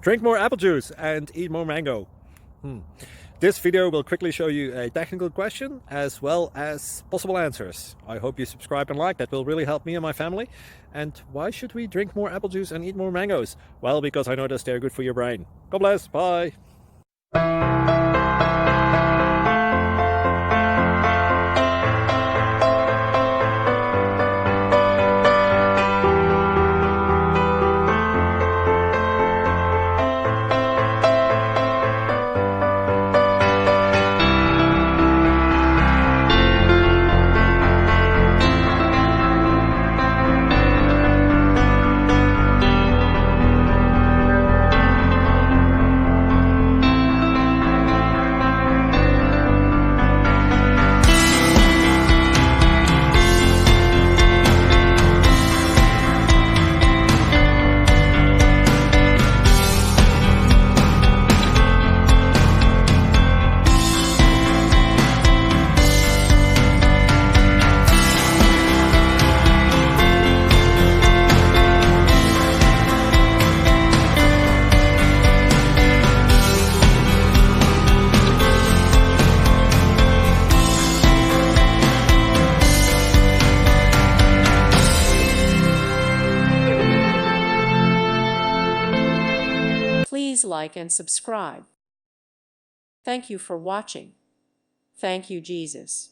Drink more apple juice and eat more mango. This video will quickly show you a technical question as well as possible answers. I hope you subscribe and like, that will really help me and my family. And why should we drink more apple juice and eat more mangoes? Well, because I noticed they're good for your brain. God bless, bye. Please like and subscribe. Thank you for watching. Thank you, Jesus.